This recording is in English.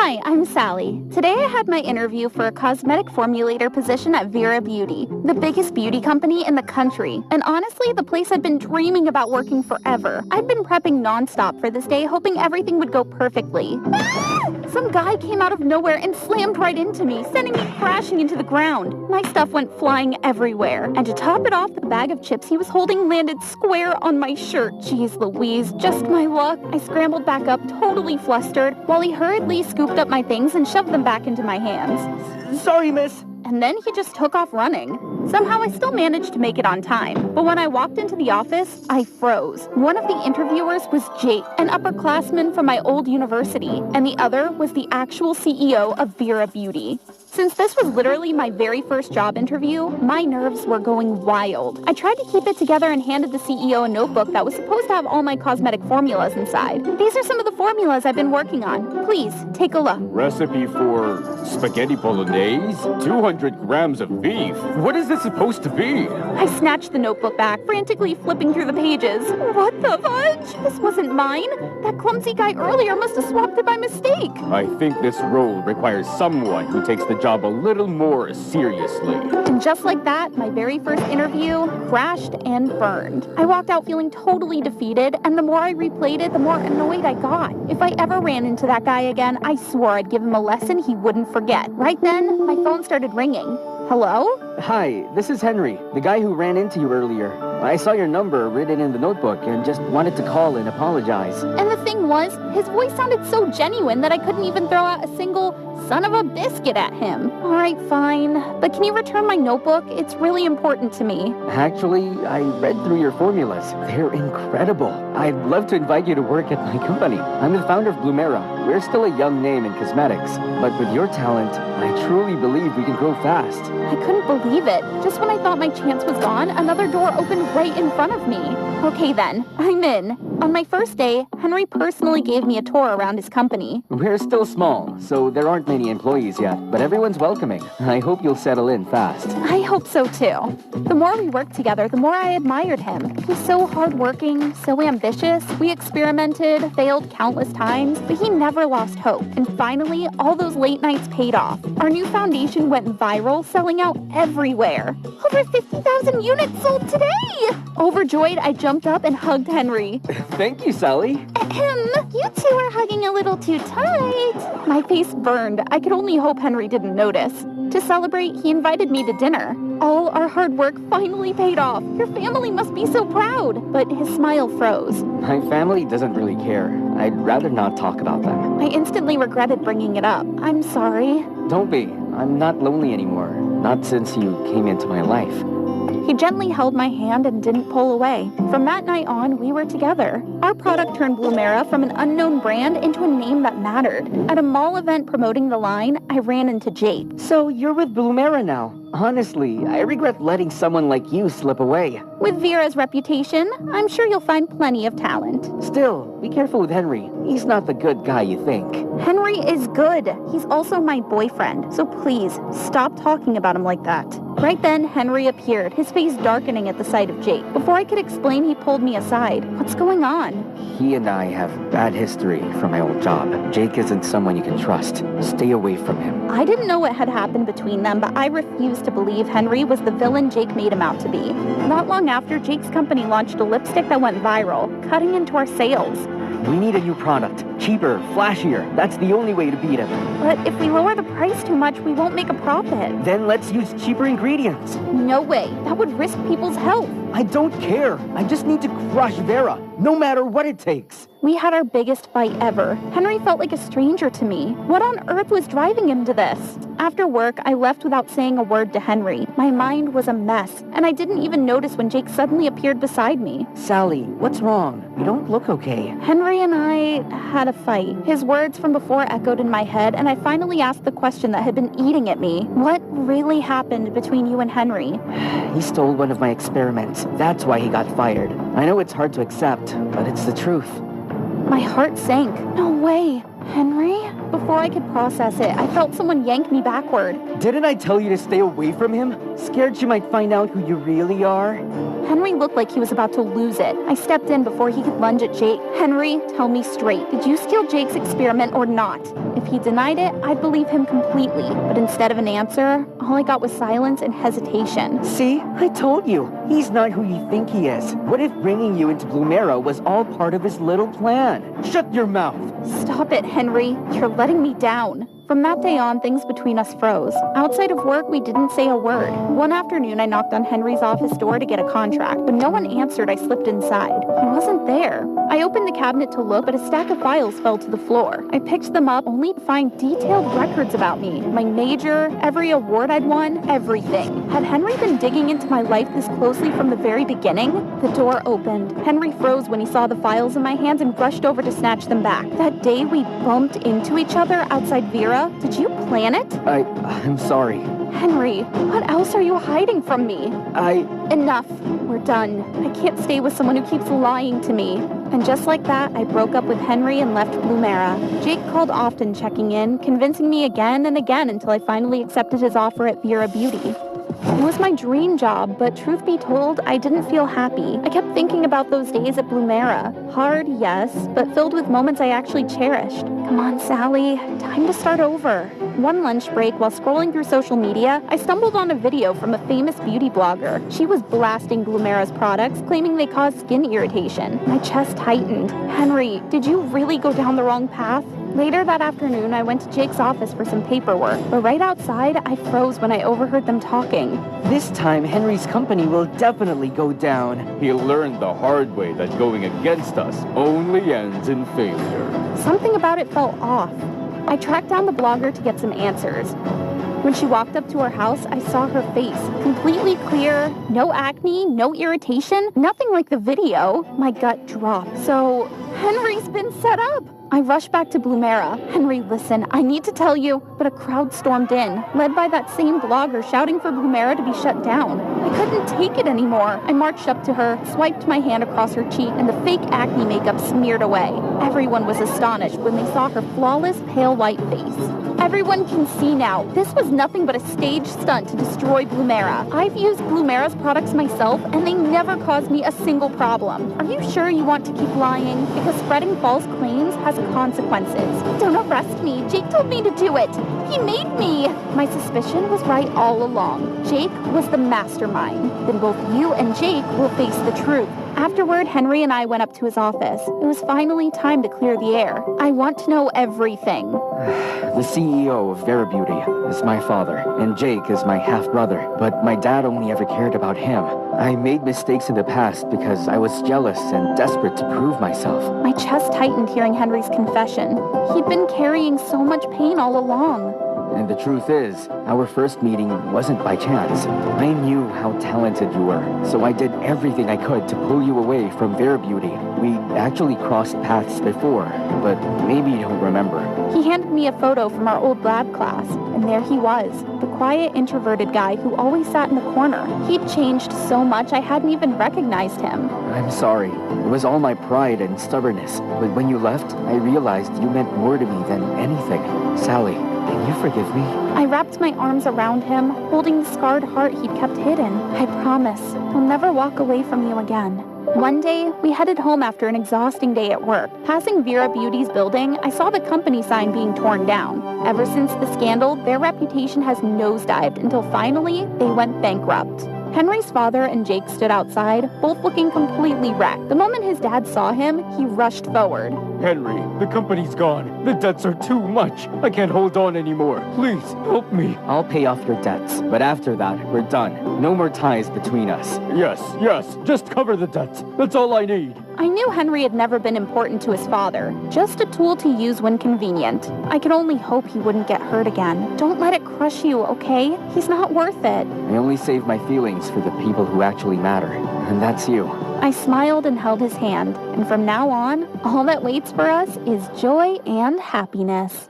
Hi, I'm Sally. Today I had my interview for a cosmetic formulator position at Vera Beauty, the biggest beauty company in the country. And honestly, the place I'd been dreaming about working forever. I'd been prepping nonstop for this day, hoping everything would go perfectly. Some guy came out of nowhere and slammed right into me, sending me crashing into the ground. My stuff went flying everywhere. And to top it off, the bag of chips he was holding landed square on my shirt. Jeez Louise, just my luck. I scrambled back up, totally flustered, while he hurriedly scooped up my things and shoved them back into my hands. Sorry, miss. And then he just took off running. Somehow I still managed to make it on time. But when I walked into the office, I froze. One of the interviewers was Jake, an upperclassman from my old university, and the other was the actual CEO of Vera Beauty. Since this was literally my very first job interview, my nerves were going wild. I tried to keep it together and handed the CEO a notebook that was supposed to have all my cosmetic formulas inside. These are some of the formulas I've been working on. Please, take a look. Recipe for spaghetti bolognese? 200 grams of beef. What is this supposed to be? I snatched the notebook back, frantically flipping through the pages. What the fudge? This wasn't mine. That clumsy guy earlier must have swapped it by mistake. I think this role requires someone who takes the job a little more seriously. And just like that, my very first interview crashed and burned. I walked out feeling totally defeated, and the more I replayed it, the more annoyed I got. If I ever ran into that guy again, I swore I'd give him a lesson he wouldn't forget. Right then, my phone started ringing. Hello? Hi, this is Henry, the guy who ran into you earlier. I saw your number written in the notebook and just wanted to call and apologize. And the thing was, his voice sounded so genuine that I couldn't even throw out a single son of a biscuit at him. All right, fine. But can you return my notebook? It's really important to me. Actually, I read through your formulas. They're incredible. I'd love to invite you to work at my company. I'm the founder of Bloomera. We're still a young name in cosmetics, but with your talent, I truly believe we can grow fast. I couldn't believe it. Just when I thought my chance was gone, another door opened right in front of me. Okay then, I'm in. On my first day, Henry personally gave me a tour around his company. We're still small, so there aren't many employees yet, but everyone's welcoming. I hope you'll settle in fast. I hope so too. The more we worked together, the more I admired him. He's so hardworking, so ambitious. We experimented, failed countless times, but he never lost hope. And finally, all those late nights paid off. Our new foundation went viral, selling out everywhere. Over 50,000 units sold today! Overjoyed, I jumped up and hugged Henry. Thank you, Sally. You two are hugging a little too tight. My face burned. I could only hope Henry didn't notice. To celebrate, he invited me to dinner. All our hard work finally paid off. Your family must be so proud. But his smile froze. My family doesn't really care. I'd rather not talk about them. I instantly regretted bringing it up. I'm sorry. Don't be. I'm not lonely anymore. Not since you came into my life. He gently held my hand and didn't pull away. From that night on, we were together. Our product turned Bloomera from an unknown brand into a name that mattered. At a mall event promoting the line, I ran into Jake. So you're with Bloomera now. Honestly, I regret letting someone like you slip away. With Vera's reputation, I'm sure you'll find plenty of talent. Still, be careful with Henry. He's not the good guy you think. Henry is good. He's also my boyfriend. So please, stop talking about him like that. Right then, Henry appeared, his face darkening at the sight of Jake. Before I could explain, he pulled me aside. What's going on? He and I have bad history from my old job. Jake isn't someone you can trust. Stay away from him. I didn't know what had happened between them, but I refused to believe Henry was the villain Jake made him out to be. Not long after, Jake's company launched a lipstick that went viral, cutting into our sales. We need a new product. Cheaper, flashier. That's the only way to beat him. But if we lower the price too much, we won't make a profit. Then let's use cheaper ingredients. No way. That would risk people's health. I don't care. I just need to crush Vera, no matter what it takes. We had our biggest fight ever. Henry felt like a stranger to me. What on earth was driving him to this? After work, I left without saying a word to Henry. My mind was a mess, and I didn't even notice when Jake suddenly appeared beside me. Sally, what's wrong? You don't look okay. Henry and I had a fight. His words from before echoed in my head, and I finally asked the question that had been eating at me. What really happened between you and Henry? He stole one of my experiments. That's why he got fired. I know it's hard to accept, but it's the truth. My heart sank. No way. Henry? Before I could process it, I felt someone yank me backward. Didn't I tell you to stay away from him? Scared she might find out who you really are? Henry looked like he was about to lose it. I stepped in before he could lunge at Jake. Henry, tell me straight. Did you steal Jake's experiment or not? If he denied it, I'd believe him completely. But instead of an answer, all I got was silence and hesitation. See? I told you. He's not who you think he is. What if bringing you into Blumera was all part of his little plan? Shut your mouth! Stop it, Henry. You're letting me down. From that day on, things between us froze. Outside of work, we didn't say a word. One afternoon, I knocked on Henry's office door to get a contract. When no one answered, I slipped inside. He wasn't there. I opened the cabinet to look, but a stack of files fell to the floor. I picked them up only to find detailed records about me. My major, every award I'd won, everything. Had Henry been digging into my life this closely from the very beginning? The door opened. Henry froze when he saw the files in my hands and rushed over to snatch them back. That day we bumped into each other outside Vera. Did you plan it? I'm sorry. Henry, what else are you hiding from me? Enough. We're done. I can't stay with someone who keeps lying to me. And just like that, I broke up with Henry and left Blumera. Jake called often, checking in, convincing me again and again until I finally accepted his offer at Vera Beauty. It was my dream job, but truth be told, I didn't feel happy. I kept thinking about those days at Blumera. Hard, yes, but filled with moments I actually cherished. Come on, Sally. Time to start over. One lunch break, while scrolling through social media, I stumbled on a video from a famous beauty blogger. She was blasting Blumera's products, claiming they cause skin irritation. My chest tightened. Henry, did you really go down the wrong path? Later that afternoon, I went to Jake's office for some paperwork, but right outside, I froze when I overheard them talking. This time, Henry's company will definitely go down. He learned the hard way that going against us only ends in failure. Something about it felt off. I tracked down the blogger to get some answers. When she walked up to her house, I saw her face, completely clear, no acne, no irritation, nothing like the video. My gut dropped. So, Henry's been set up. I rushed back to Blumera. Henry, listen, I need to tell you, but a crowd stormed in, led by that same blogger shouting for Blumera to be shut down. I couldn't take it anymore. I marched up to her, swiped my hand across her cheek, and the fake acne makeup smeared away. Everyone was astonished when they saw her flawless, pale white face. Everyone can see now, this was nothing but a stage stunt to destroy Blumera. I've used Blumera's products myself, and they never caused me a single problem. Are you sure you want to keep lying? Because spreading false claims has consequences. Don't arrest me. Jake told me to do it. He made me. My suspicion was right all along. Jake was the mastermind. Then both you and Jake will face the truth. Afterward, Henry and I went up to his office. It was finally time to clear the air. I want to know everything. The CEO of Vera Beauty is my father, and Jake is my half-brother, but my dad only ever cared about him. I made mistakes in the past because I was jealous and desperate to prove myself. My chest tightened hearing Henry's confession. He'd been carrying so much pain all along. And the truth is, our first meeting wasn't by chance. I knew how talented you were, so I did everything I could to pull you away from Vera Beauty. We actually crossed paths before, but maybe you don't remember. He handed me a photo from our old lab class, and there he was, the quiet, introverted guy who always sat in the corner. He'd changed so much I hadn't even recognized him. I'm sorry. It was all my pride and stubbornness, but when you left, I realized you meant more to me than anything. Sally, can you forgive me? I wrapped my arms around him, holding the scarred heart he'd kept hidden. I promise, I'll never walk away from you again. One day, we headed home after an exhausting day at work. Passing Vera Beauty's building, I saw the company sign being torn down. Ever since the scandal, their reputation has nosedived until finally, they went bankrupt. Henry's father and Jake stood outside, both looking completely wrecked. The moment his dad saw him, he rushed forward. Henry, the company's gone. The debts are too much. I can't hold on anymore. Please, help me. I'll pay off your debts, but after that, we're done. No more ties between us. Yes, just cover the debts. That's all I need. I knew Henry had never been important to his father, just a tool to use when convenient. I could only hope he wouldn't get hurt again. Don't let it crush you, okay? He's not worth it. I only save my feelings for the people who actually matter, and that's you. I smiled and held his hand, and from now on, all that waits for us is joy and happiness.